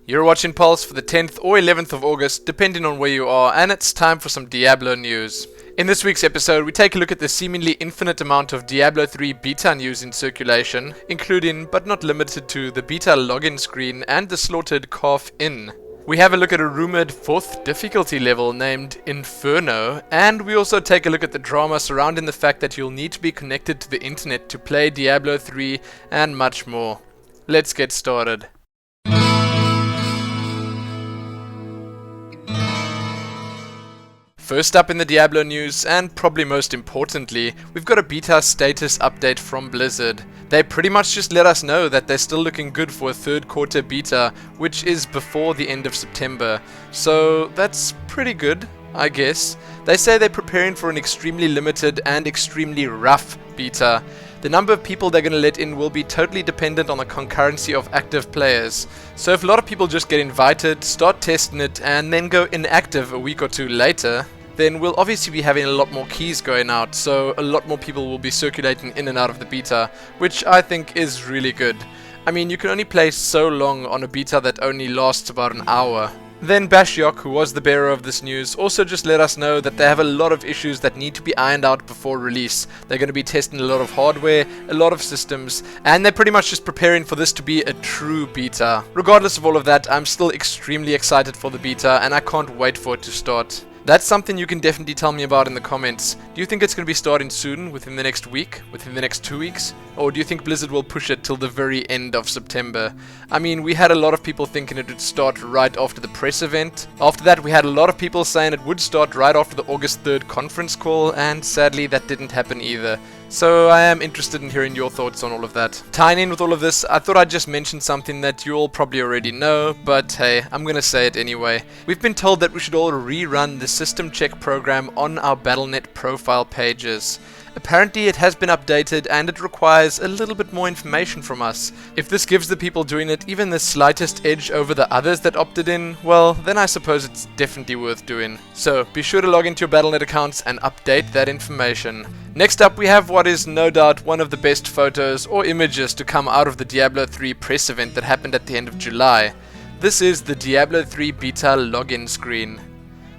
You're watching Pulse for the 10th or 11th of August, depending on where you are, and it's time for some Diablo news. In this week's episode, we take a look at the seemingly infinite amount of Diablo III Beta news in circulation, including, but not limited to, the beta login screen and the slaughtered calf inn. We have a look at a rumoured 4th difficulty level named Inferno, and we also take a look at the drama surrounding the fact that you'll need to be connected to the internet to play Diablo 3 and much more. Let's get started. First up in the Diablo news, and probably most importantly, we've got a beta status update from Blizzard. They pretty much just let us know that they're still looking good for a third quarter beta, which is before the end of September. So that's pretty good, I guess. They say they're preparing for an extremely limited and extremely rough beta. The number of people they're going to let in will be totally dependent on the concurrency of active players. So if a lot of people just get invited, start testing it, and then go inactive a week or two later, then we'll obviously be having a lot more keys going out, so a lot more people will be circulating in and out of the beta, which I think is really good. I mean, you can only play so long on a beta that only lasts about an hour. Then Bashiok, who was the bearer of this news, also just let us know that they have a lot of issues that need to be ironed out before release. They're going to be testing a lot of hardware, a lot of systems, and they're pretty much just preparing for this to be a true beta. Regardless of all of that, I'm still extremely excited for the beta, and I can't wait for it to start. That's something you can definitely tell me about in the comments. Do you think it's going to be starting soon, within the next week, within the next 2 weeks? Or do you think Blizzard will push it till the very end of September? I mean, we had a lot of people thinking it would start right after the press event. After that, we had a lot of people saying it would start right after the August 3rd conference call, and sadly that didn't happen either. So I am interested in hearing your thoughts on all of that. Tying in with all of this, I thought I'd just mention something that you all probably already know, but hey, I'm gonna say it anyway. We've been told that we should all rerun the system check program on our Battle.net profile pages. Apparently it has been updated and it requires a little bit more information from us. If this gives the people doing it even the slightest edge over the others that opted in, well, then I suppose it's definitely worth doing. So be sure to log into your Battle.net accounts and update that information. Next up, we have what is no doubt one of the best photos or images to come out of the Diablo 3 press event that happened at the end of July. This is the Diablo 3 Beta login screen.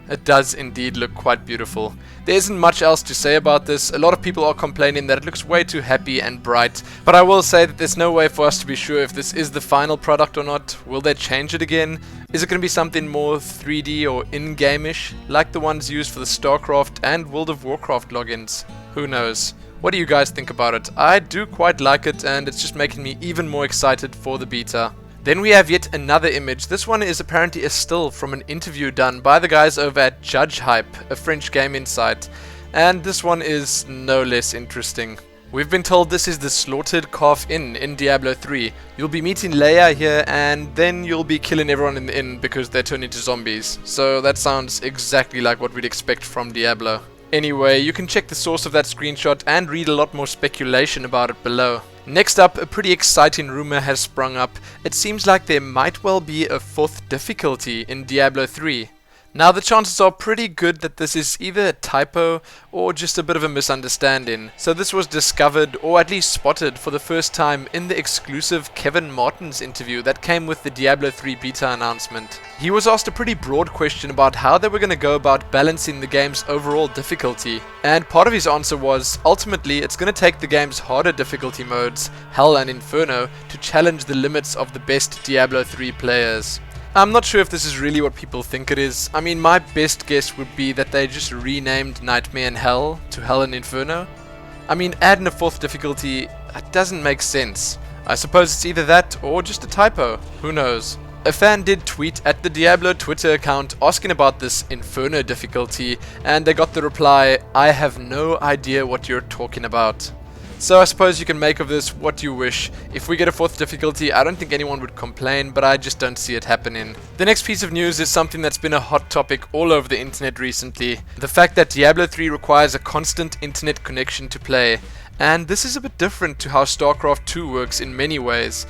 It does indeed look quite beautiful. There isn't much else to say about this. A lot of people are complaining that it looks way too happy and bright, but I will say that there's no way for us to be sure if this is the final product or not. Will they change it again? Is it going to be something more 3D or in-game-ish, like the ones used for the StarCraft and World of Warcraft logins? Who knows? What do you guys think about it? I do quite like it, and it's just making me even more excited for the beta. Then we have yet another image. This one is apparently a still from an interview done by the guys over at Judge Hype, a French gaming site, and this one is no less interesting. We've been told this is the slaughtered calf inn in Diablo 3. You'll be meeting Leia here, and then you'll be killing everyone in the inn because they turn into zombies. So that sounds exactly like what we'd expect from Diablo. Anyway, you can check the source of that screenshot and read a lot more speculation about it below. Next up, a pretty exciting rumor has sprung up. It seems like there might well be a 4th difficulty in Diablo 3. Now the chances are pretty good that this is either a typo or just a bit of a misunderstanding. So this was discovered, or at least spotted, for the first time in the exclusive Kevin Martin's interview that came with the Diablo 3 beta announcement. He was asked a pretty broad question about how they were going to go about balancing the game's overall difficulty. And part of his answer was, ultimately it's going to take the game's harder difficulty modes, Hell and Inferno, to challenge the limits of the best Diablo 3 players. I'm not sure if this is really what people think it is. I mean, my best guess would be that they just renamed Nightmare and Hell to Hell and Inferno. I mean, adding a 4th difficulty, that doesn't make sense. I suppose it's either that or just a typo. Who knows? A fan did tweet at the Diablo Twitter account asking about this Inferno difficulty, and they got the reply, "I have no idea what you're talking about." So I suppose you can make of this what you wish. If we get a 4th difficulty, I don't think anyone would complain, but I just don't see it happening. The next piece of news is something that's been a hot topic all over the internet recently. The fact that Diablo 3 requires a constant internet connection to play. And this is a bit different to how StarCraft 2 works in many ways.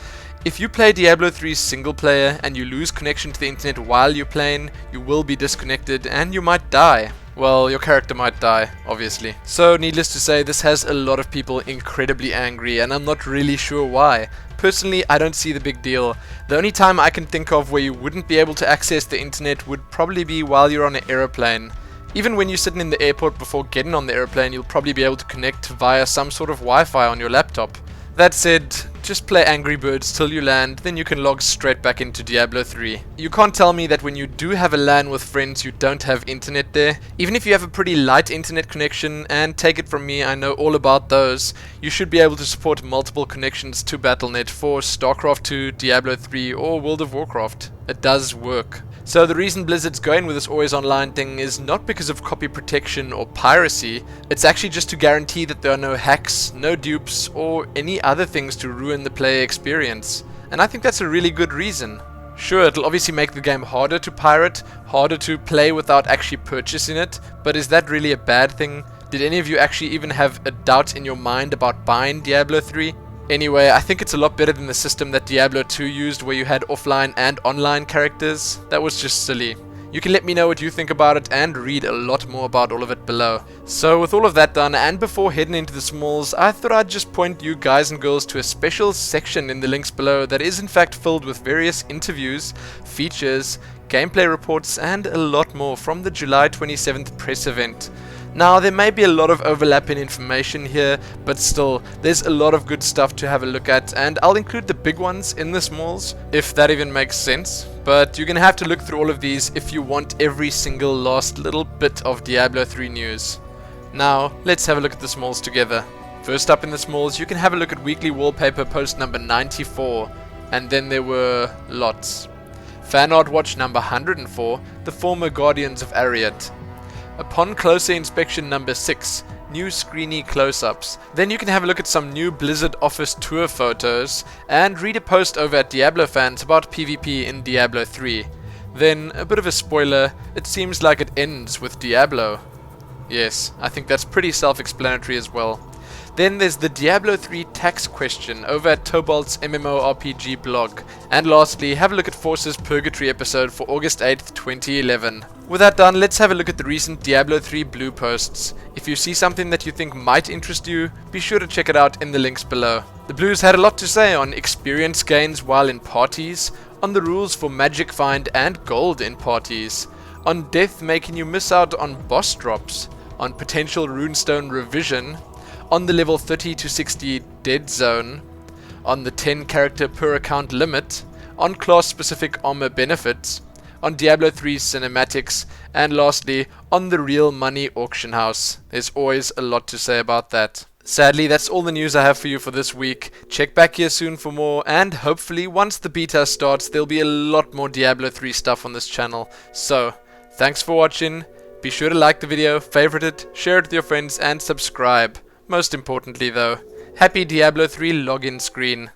If you play Diablo 3 single player and you lose connection to the internet while you're playing, you will be disconnected and you might die. Well, your character might die, obviously. So, needless to say, this has a lot of people incredibly angry, and I'm not really sure why. Personally, I don't see the big deal. The only time I can think of where you wouldn't be able to access the internet would probably be while you're on an aeroplane. Even when you're sitting in the airport before getting on the airplane, you'll probably be able to connect via some sort of Wi-Fi on your laptop. That said, just play Angry Birds till you land, then you can log straight back into Diablo 3. You can't tell me that when you do have a LAN with friends you don't have internet there. Even if you have a pretty light internet connection, and take it from me, I know all about those, you should be able to support multiple connections to Battle.net for StarCraft 2, Diablo 3 or World of Warcraft. It does work. So the reason Blizzard's going with this always online thing is not because of copy protection or piracy, it's actually just to guarantee that there are no hacks, no dupes, or any other things to ruin the player experience. And I think that's a really good reason. Sure, it'll obviously make the game harder to pirate, harder to play without actually purchasing it, but is that really a bad thing? Did any of you actually even have a doubt in your mind about buying Diablo 3? Anyway, I think it's a lot better than the system that Diablo 2 used where you had offline and online characters. That was just silly. You can let me know what you think about it and read a lot more about all of it below. So with all of that done, and before heading into the smalls, I thought I'd just point you guys and girls to a special section in the links below that is in fact filled with various interviews, features, gameplay reports and a lot more from the July 27th press event. Now, there may be a lot of overlapping information here, but still, there's a lot of good stuff to have a look at, and I'll include the big ones in the smalls, if that even makes sense. But you're gonna have to look through all of these if you want every single last little bit of Diablo 3 news. Now, let's have a look at the smalls together. First up in the smalls, you can have a look at weekly wallpaper post number 94, and then there were lots. Fan art watch number 104, the former Guardians of Ariat. Upon closer inspection number 6, new screeny close-ups. Then you can have a look at some new Blizzard office tour photos and read a post over at Diablo fans about PvP in Diablo 3. Then, a bit of a spoiler, it seems like it ends with Diablo. Yes, I think that's pretty self-explanatory as well. Then there's the Diablo 3 tax question over at Tobalt's MMORPG blog. And lastly, have a look at Force's Purgatory episode for August 8th, 2011. With that done, let's have a look at the recent Diablo 3 blue posts. If you see something that you think might interest you, be sure to check it out in the links below. The blues had a lot to say on experience gains while in parties, on the rules for magic find and gold in parties, on death making you miss out on boss drops, on potential runestone revision, on the level 30 to 60 dead zone, on the 10 character per account limit, on class specific armor benefits, on Diablo 3 cinematics, and lastly, on the real money auction house. There's always a lot to say about that. Sadly, that's all the news I have for you for this week. Check back here soon for more, and hopefully once the beta starts, there'll be a lot more Diablo 3 stuff on this channel. So, thanks for watching. Be sure to like the video, favorite it, share it with your friends, and subscribe. Most importantly though, happy Diablo 3 login screen.